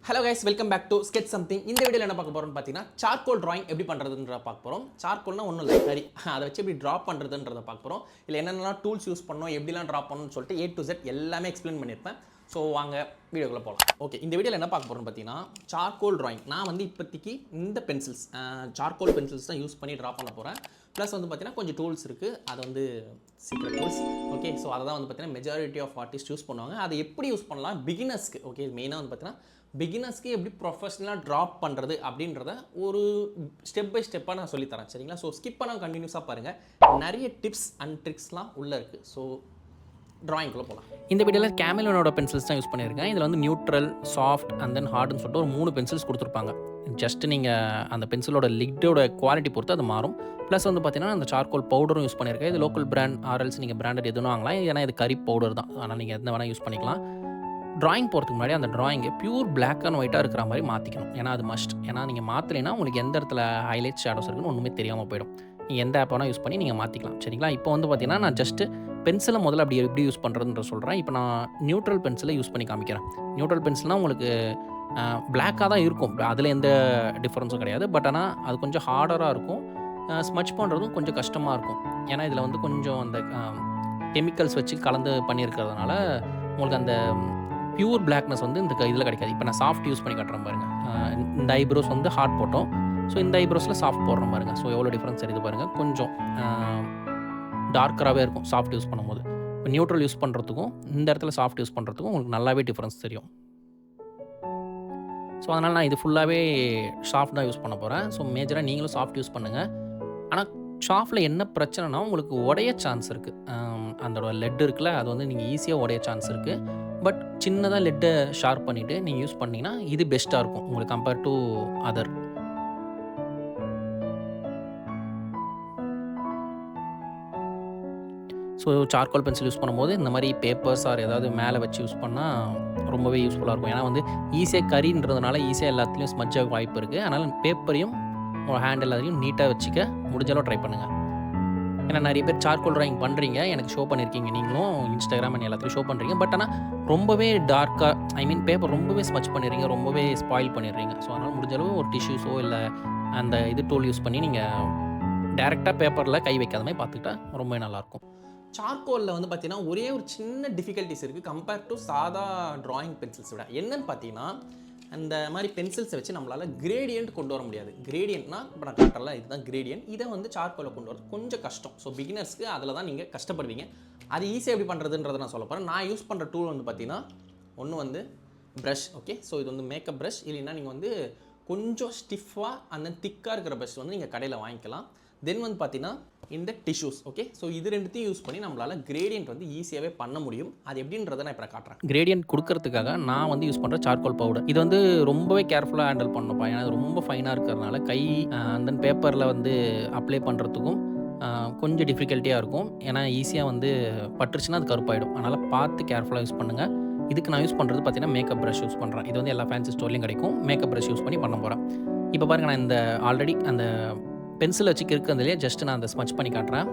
Hello guys, welcome back to Sketch Something. இந்த வீடியோவில் என்ன பார்க்க போகிறோம்னு பார்த்தீங்கன்னா, சார்கோல் டிராயிங் எப்படி பண்ணுறதுன்ற பார்க்க போகிறோம். சார்கோல்னா ஒன்றும் இல்லை, சரி அதை வச்சு எப்படி ட்ரா பண்ணுறதுன்றதை பார்க்க போகிறோம். இல்லை என்னென்னலாம் டூல்ஸ் யூஸ் பண்ணோம், எப்படிலாம் ட்ரா பண்ணணும்னு சொல்லிட்டு A to Z எல்லாமே எக்ஸ்பிளைன் பண்ணியிருப்பேன். ஸோ வாங்க வீடியோக்குள்ளே போகலாம். ஓகே, இந்த வீடியோவில் என்ன பார்க்க போகிறோம்னு பார்த்தீங்கன்னா, சார்கோல் டிராயிங். நான் வந்து இப்போதைக்கு இந்த பென்சில்ஸ், சார்கோல் பென்சில்ஸ் தான் யூஸ் பண்ணி ட்ரா பண்ண போகிறேன். ப்ளஸ் வந்து பார்த்தீங்கன்னா கொஞ்சம் டூல்ஸ் இருக்குது, அது வந்து சீக்ரெட் டூல்ஸ். ஓகே, ஸோ அதை தான் வந்து பார்த்தீங்கன்னா மெஜாரிட்டி ஆஃப் ஆர்டிஸ்ட் யூஸ் பண்ணுவாங்க. அதை எப்படி யூஸ் பண்ணலாம் பிகினர்ஸ்க்கு. ஓகே, மெயினாக வந்து பார்த்தீங்கன்னா பிகினர்ஸ்க்கு எப்படி ப்ரொஃபஷனலாக ட்ராப் பண்ணுறது அப்படின்றத ஒரு ஸ்டெப் பை ஸ்டெப்பாக நான் சொல்லித்தரேன், சரிங்களா? ஸோ ஸ்கிப் பண்ணால் கண்டினியூஸாக பாருங்கள், நிறைய டிப்ஸ் அண்ட் ட்ரிக்ஸ்லாம் உள்ளே இருக்குது. ஸோ ட்ராயிங்குள்ளே போகலாம். இந்த வீடியோவில் கேமலினோட பென்சில்ஸ் தான் யூஸ் பண்ணியிருக்கேன். இதில் வந்து நியூட்ரல், சாஃப்ட் அண்ட் தென் ஹார்டுன்னு சொல்லிட்டு ஒரு 3 பென்சில்ஸ் கொடுத்துருப்பாங்க. ஜஸ்ட் நீங்கள் அந்த பென்சிலோட லிட்டோட குவாலிட்டி பொறுத்து அது மாறும். ப்ளஸ் வந்து பார்த்தீங்கன்னா அந்த சார்கோல் பவுடரும் யூஸ் பண்ணியிருக்கேன். இது லோக்கல் பிராண்ட் ஆர்எல்ஸ் நீங்கள் பிராண்டட் எதுவும் வாங்கலாம், ஏன்னா இது கறி பவுடர் தான், ஆனால் நீங்கள் எந்த வேணால் யூஸ் பண்ணிக்கலாம். ட்ராயிங் போகிறதுக்கு முன்னாடி அந்த ட்ராயிங்கை பியூர் பிளாக் அண்ட் ஒயிட்டாக இருக்கிற மாதிரி மாற்றிக்கணும், ஏன்னா அது மஸ்ட். ஏன்னா நீங்கள் மாற்றலைன்னா உங்களுக்கு எந்த இடத்துல ஹைலைட் ஷேடோஸ் இருக்குன்னு ஒன்றுமே தெரியாமல் போயிடும். நீங்கள் எந்த ஆப் வேணால் யூஸ் பண்ணி நீங்கள் மாற்றிக்கலாம், சரிங்களா? இப்போ வந்து பார்த்தீங்கன்னா நான் ஜஸ்ட்டு பென்சிலை முதல்ல அப்படி எப்படி யூஸ் பண்ணுறதுன்ற சொல்கிறேன். இப்போ நான் நியூட்ரல் பென்சிலை யூஸ் பண்ணி காமிக்கிறேன். நியூட்ரல் பென்சில்னால் உங்களுக்கு பிளாக்காக தான் இருக்கும், அதில் எந்த டிஃப்ரென்ஸும் கிடையாது. பட் ஆனால் அது கொஞ்சம் ஹார்டராக இருக்கும், ஸ்மச் பண்ணுறதும் கொஞ்சம் கஷ்டமாக இருக்கும். ஏன்னா இதில் வந்து கொஞ்சம் அந்த கெமிக்கல்ஸ் வச்சு கலந்து பண்ணியிருக்கிறதுனால உங்களுக்கு அந்த பியூர் பிளாக்னஸ் வந்து இந்த இதில் கிடைக்காது. இப்போ நான் சாஃப்ட் யூஸ் பண்ணி காட்டுறேன் பாருங்கள். இந்த ஐப்ரோஸ் வந்து ஹார்ட் போட்டோம், ஸோ இந்த ஐப்ரோஸில் சாஃப்ட் போடுறோம் பாருங்கள். ஸோ எவ்வளோ டிஃப்ரென்ஸ் தெரியுது பாருங்கள், கொஞ்சம் டார்க்கராகவே இருக்கும் சாஃப்ட் யூஸ் பண்ணும்போது. இப்போ நியூட்ரல் யூஸ் பண்ணுறதுக்கும் இந்த இடத்துல சாஃப்ட் யூஸ் பண்ணுறதுக்கும் உங்களுக்கு நல்லாவே டிஃப்ரென்ஸ் தெரியும். ஸோ அதனால் நான் இது ஃபுல்லாகவே சாஃப்ட் தான் யூஸ் பண்ண போகிறேன். ஸோ மேஜராக நீங்களும் சாஃப்ட் யூஸ் பண்ணுங்கள். ஆனால் சாஃப்டில் என்ன பிரச்சனைனா உங்களுக்கு உடைய சான்ஸ் இருக்குது. அதோட லெட் இருக்குல்ல, அது வந்து நீங்கள் ஈஸியாக உடைய சான்ஸ் இருக்குது. பட் சின்னதாக லெட்டை ஷார்ப் பண்ணிவிட்டு நீங்கள் யூஸ் பண்ணிங்கன்னா இது பெஸ்ட்டாக இருக்கும் உங்களுக்கு compare to other. So charcoal pencil use பண்ணும்போது இந்த மாதிரி பேப்பர்ஸ் ஆர் ஏதாவது மேலே வச்சு யூஸ் பண்ணால் ரொம்பவே யூஸ்ஃபுல்லாக இருக்கும். ஏன்னா வந்து ஈஸியாக கறின்றதுனால ஈஸியாக எல்லாத்துலேயும் ஸ்மட்ஜ் ஆக வாய்ப்பு இருக்குது. அதனால் பேப்பரையும் உங்கள் ஹேண்ட் எல்லாத்தையும் நீட்டாக வச்சுக்க முடிஞ்சளவு ட்ரை பண்ணுங்கள். ஏன்னா நிறைய பேர் சார்கோல் ட்ராயிங் பண்ணுறீங்க, எனக்கு ஷோ பண்ணியிருக்கீங்க, நீங்களும் இன்ஸ்டாகிராம் அண்ட் எல்லாத்துலையும் ஷோ பண்ணுறீங்க. பட் ஆனால் ரொம்பவே டார்க்காக, ஐ மீன் பேப்பர் ரொம்பவே ஸ்மச் பண்ணிடுறீங்க, ரொம்பவே ஸ்பாயில் பண்ணிடுறீங்க. ஸோ அதனால் முடிஞ்சளவு ஒரு டிஷ்யூஸோ இல்லை அந்த இது டூல் யூஸ் பண்ணி நீங்கள் டேரெக்டாக பேப்பரில் கை வைக்காத மாதிரி பார்த்துக்கிட்டா ரொம்பவே நல்லாயிருக்கும். சார்கோலில் வந்து பார்த்தீங்கன்னா ஒரே ஒரு சின்ன டிஃபிகல்ட்டிஸ் இருக்குது கம்பேர் டு சாதா ட்ராயிங் பென்சில்ஸ் விட. என்னன்னு பார்த்தீங்கன்னா அந்த மாதிரி பென்சில்ஸை வச்சு நம்மளால் கிரேடியன்ட் கொண்டு வர முடியாது. கிரேடியன்ட்னா இப்போ நான் காட்டல, இதுதான் கிரேடியன்ட். இதை வந்து சார்கோலில் கொண்டு வரது கொஞ்சம் கஷ்டம். ஸோ பிகினர்ஸ்க்கு அதில் தான் நீங்கள் கஷ்டப்படுவீங்க. அது ஈஸியாக எப்படி பண்ணுறதுன்றதை நான் சொல்ல போகிறேன். நான் யூஸ் பண்ணுற டூல் வந்து பார்த்தீங்கன்னா ஒன்று வந்து ப்ரஷ். ஓகே, ஸோ இது வந்து மேக்கப் ப்ரஷ். இல்லைன்னா நீங்கள் வந்து கொஞ்சம் ஸ்டிஃபாக அந்த திக்காக இருக்கிற ப்ரஷ் வந்து நீங்கள் கடையில் வாங்கிக்கலாம். தென் வந்து பார்த்தீங்கன்னா இந்த டிஷ்யூஸ். ஓகே, ஸோ இது ரெண்டுத்தையும் யூஸ் பண்ணி நம்மளால் கிரேடியன்ட் வந்து ஈஸியாகவே பண்ண முடியும். அது எப்படின்றத நான் இப்போ காட்டுறேன். கிரேடியன்ட் கொடுக்கறதுக்காக நான் வந்து யூஸ் பண்ணுற சார்கோல் பவுடர். இது வந்து ரொம்பவே கேர்ஃபுல்லாக ஹேண்டில் பண்ணப்பா, ஏன்னா அது ரொம்ப ஃபைனாக இருக்கிறதுனால கை அந்த பேப்பரில் வந்து அப்ளை பண்ணுறதுக்கும் கொஞ்சம் டிஃபிகல்ட்டியாக இருக்கும். ஏன்னா ஈஸியாக வந்து பட்டுருச்சுன்னா அது கருப்பாயிடும். அதனால் பார்த்து கேர்ஃபுல்லாக யூஸ் பண்ணுங்கள். இதுக்கு நான் யூஸ் பண்ணுறது பார்த்தீங்கன்னா மேக்கப் ப்ரஷ் யூஸ் பண்ணுறேன். இது வந்து எல்லா ஃபேன்சி ஸ்டோர்லையும் கிடைக்கும். மேக்கப் ப்ரஷ் யூஸ் பண்ணி பண்ண போகிறேன். இப்போ பாருங்கள், நான் இந்த ஆல்ரெடி அந்த பென்சில் வச்சு இருக்கிறதுலையே ஜஸ்ட் நான் அந்த ஸ்மச் பண்ணி காட்டுறேன்.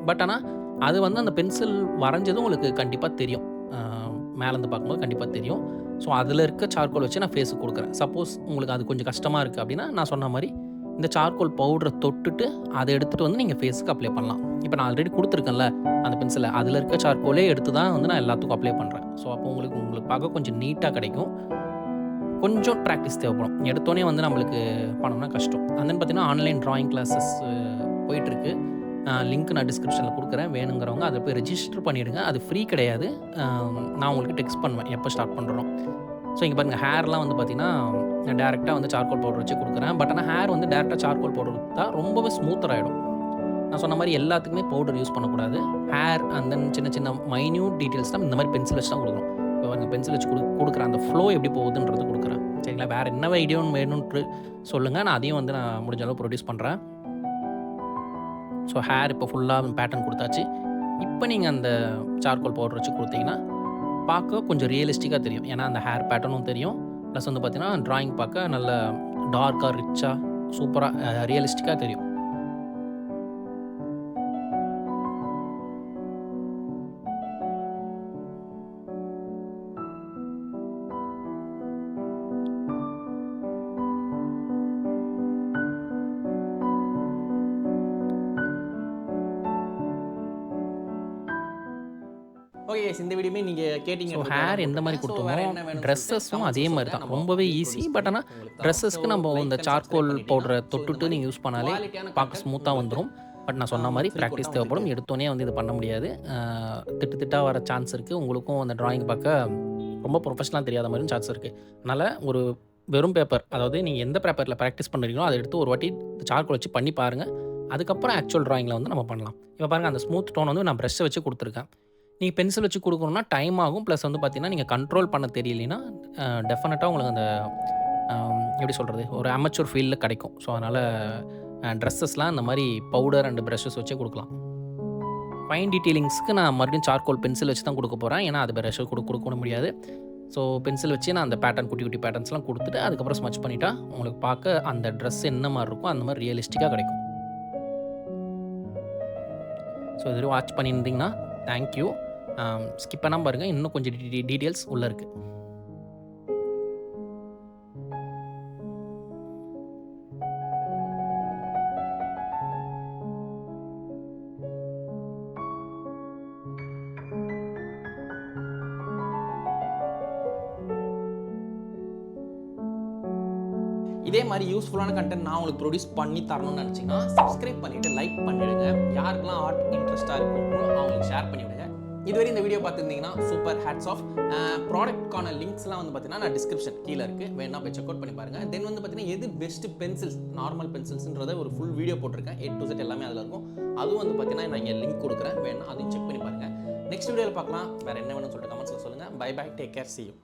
பட் ஆனால் அது வந்து அந்த பென்சில் வரைஞ்சதும் உங்களுக்கு கண்டிப்பாக தெரியும், மேலேருந்து பார்க்கும்போது கண்டிப்பாக தெரியும். ஸோ அதில் இருக்க சார்கோல் வச்சு நான் ஃபேஸுக்கு கொடுக்குறேன். சப்போஸ் உங்களுக்கு அது கொஞ்சம் கஷ்டமாக இருக்குது அப்படின்னா நான் சொன்ன மாதிரி இந்த சார்கோல் பவுடரை தொட்டுட்டு அதை எடுத்துகிட்டு வந்து நீங்கள் ஃபேஸுக்கு அப்ளை பண்ணலாம். இப்போ நான் ஆல்ரெடி கொடுத்துருக்கேன்ல அந்த பென்சிலை, அதில் இருக்க சார்கோலே எடுத்து தான் வந்து நான் எல்லாத்துக்கும் அப்ளை பண்ணுறேன். ஸோ அப்போ உங்களுக்கு பார்க்க கொஞ்சம் நீட்டாக கிடைக்கும். கொஞ்சம் ப்ராக்டிஸ் தேவைப்படும். எடுத்தோடனே வந்து நம்மளுக்கு பண்ணோம்னா கஷ்டம். அண்ட் தென் பார்த்தீங்கன்னா ஆன்லைன் ட்ராயிங் கிளாஸஸ் போயிட்டுருக்கு. லிங்க் நான் டிஸ்கிரிப்ஷனில் கொடுக்குறேன், வேணுங்கிறவங்க அதை போய் ரெஜிஸ்டர் பண்ணிவிடுங்க. அது ஃப்ரீ கிடையாது. நான் உங்களுக்கு டெக்ஸ்ட் பண்ணுவேன் எப்போ ஸ்டார்ட் பண்ணுறோம். ஸோ இங்கே பாருங்கள், ஹேர்லாம் வந்து பார்த்திங்கன்னா நான் டேரெக்டாக வந்து சார்கோல் பவுடர் வச்சு கொடுக்குறேன். பட் ஆனால் ஹேர் வந்து டேரெக்டாக சார்கோல் பவுடர் கொடுத்தா ரொம்பவே ஸ்மூத்தர் ஆகிடும். நான் சொன்ன மாதிரி எல்லாத்துக்குமே பவுடர் யூஸ் பண்ணக்கூடாது. ஹேர் அண்ட் தென் சின்ன சின்ன மைன்யூட் டீட்டெயில்ஸ்லாம் இந்த மாதிரி பென்சில் வச்சு தான் கொடுக்கணும். இப்போ பாருங்கள், பென்சில் வச்சு கொடுக்குறேன், அந்த ஃப்ளோ எப்படி போகுதுன்றது கொடுக்குறேன், சரிங்களா? வேறு என்ன ஐடியா வேணும்னு சொல்லுங்கள், நான் அதையும் வந்து நான் முடிஞ்ச அளவு ப்ரொடியூஸ் பண்ணுறேன். ஸோ ஹேர் இப்போ ஃபுல்லாக பேட்டர்ன் கொடுத்தாச்சு. இப்போ நீங்கள் அந்த சார்கோல் பவுடர் வச்சு கொடுத்தீங்கன்னா பார்க்க கொஞ்சம் ரியலிஸ்டிக்காக தெரியும். ஏன்னா அந்த ஹேர் பேட்டர்னும் தெரியும், ப்ளஸ் வந்து பார்த்தீங்கன்னா ட்ராயிங் பார்க்க நல்ல டார்க்காக ரிச்சாக சூப்பராக ரியலிஸ்டிக்காக தெரியும். ஓகே கைஸ், இந்த வீடியோமே நீங்கள் கேட்டிங்க. ஸோ ஹேர் எந்த மாதிரி கொடுத்தோமோ ட்ரெஸ்ஸஸும் அதே மாதிரி தான், ரொம்பவே ஈஸி. பட் ஆனால் ட்ரெஸ்ஸஸ்க்கு நம்ம இந்த சார்கோல் பவுடரை தொட்டுட்டு நீங்கள் யூஸ் பண்ணாலே பார்க்க ஸ்மூத்தாக வந்துடும். பட் நான் சொன்ன மாதிரி ப்ராக்டிஸ் தேவைப்படும். எடுத்தோடனே வந்து இது பண்ண முடியாது. திட்டாக வர சான்ஸ் இருக்குது. உங்களுக்கும் அந்த ட்ராயிங் பார்க்க ரொம்ப ப்ரொஃபஷனலாக தெரியாத மாதிரியும் சான்ஸ் இருக்குது. அதனால் ஒரு வெறும் பேப்பர், அதாவது நீங்கள் எந்த பேப்பரில் ப்ராக்டிஸ் பண்ணுறீங்களோ அதை எடுத்து ஒரு வாட்டி சார்கோல் வச்சு பண்ணி பாருங்கள். அதுக்கப்புறம் ஆக்சுவல் ட்ராயிங்கில் வந்து நம்ம பண்ணலாம். இப்போ பாருங்கள், அந்த ஸ்மூத் டோன் வந்து நான் ப்ரெஷ்ஷை வச்சு கொடுத்துருக்கேன். நீங்கள் பென்சில் வச்சு கொடுக்கணுன்னா டைம் ஆகும். ப்ளஸ் வந்து பார்த்தீங்கன்னா நீங்கள் கண்ட்ரோல் பண்ண தெரியலைன்னா டெஃபினட்டாக உங்களுக்கு அந்த எப்படி சொல்கிறது, ஒரு அமெச்சூர் ஃபீல்டில் கிடைக்கும். ஸோ அதனால் ட்ரெஸ்ஸஸ்லாம் இந்த மாதிரி பவுடர் அண்ட் ப்ரஷஸ் வச்சே கொடுக்கலாம். ஃபைன் டீட்டெயிலிங்ஸ்க்கு நான் மறுபடியும் சார்கோல் பென்சில் வச்சு தான் கொடுக்க போகிறேன். ஏன்னா அது ப்ரஷ் கொடுக்க முடியாது. ஸோ பென்சில் வச்சு நான் அந்த பேட்டர்ன் குட்டி குட்டி பேட்டர்ன்ஸ்லாம் கொடுத்துட்டு அதுக்கப்புறம் ஸ்மச் பண்ணிட்டா உங்களுக்கு பார்க்க அந்த ட்ரெஸ் என்ன மாதிரி இருக்கும் அந்த மாதிரி ரியலிஸ்டிக்காக கிடைக்கும். ஸோ இது வாட்ச் பண்ணியிருந்தீங்கன்னா தேங்க்யூ. ஸ்கிப் பண்ணாமல் பாருங்கள், இன்னும் கொஞ்சம் டீட்டெயில்ஸ் உள்ளே இருக்குது. இதே மாதிரி யூஸ்ஃபுல்லான கண்டென்ட் நான் உங்களுக்கு ப்ரொடியூஸ் பண்ணி தரணும்னு நினச்சிங்கன்னா சப்ஸ்கிரைப் பண்ணிவிட்டு லைக் பண்ணிவிடுங்க. யாருக்கெல்லாம் ஆர்ட் இன்ட்ரெஸ்ட்டாக இருக்குமோ அவங்களுக்கு ஷேர் பண்ணிவிடுங்க. இதுவரை இந்த வீடியோ பார்த்துருந்தீங்கன்னா சூப்பர் ஹேட்ஸ் ஆஃப். ப்ராடக்ட்கான லிங்க்ஸ்லாம் வந்து பார்த்தீங்கன்னா நான் டிஸ்கிரிப்ஷன் கீழே இருக்குது, வேணா போய் செக் அவுட் பண்ணி பாருங்கள். தென் வந்து பார்த்தீங்கன்னா எது பெஸ்ட் பென்சில்ஸ், நார்மல் பென்சில்ஸ்ன்றதை ஒரு ஃபுல் வீடியோ போட்டிருக்கேன். A to Z எல்லாமே அதில் இருக்கும். அதுவும் வந்து பார்த்தீங்கன்னா நான் இங்கே லிங்க் கொடுக்குறேன், வேணா அதையும் செக் பண்ணி பாருங்கள். நெக்ஸ்ட் வீடியோவில் பார்க்கலாம். வேறு என்ன வேணும்னு சொல்லிட்டு கமெண்ட்ஸில் சொல்லுங்கள். Bye bye, take care, see you.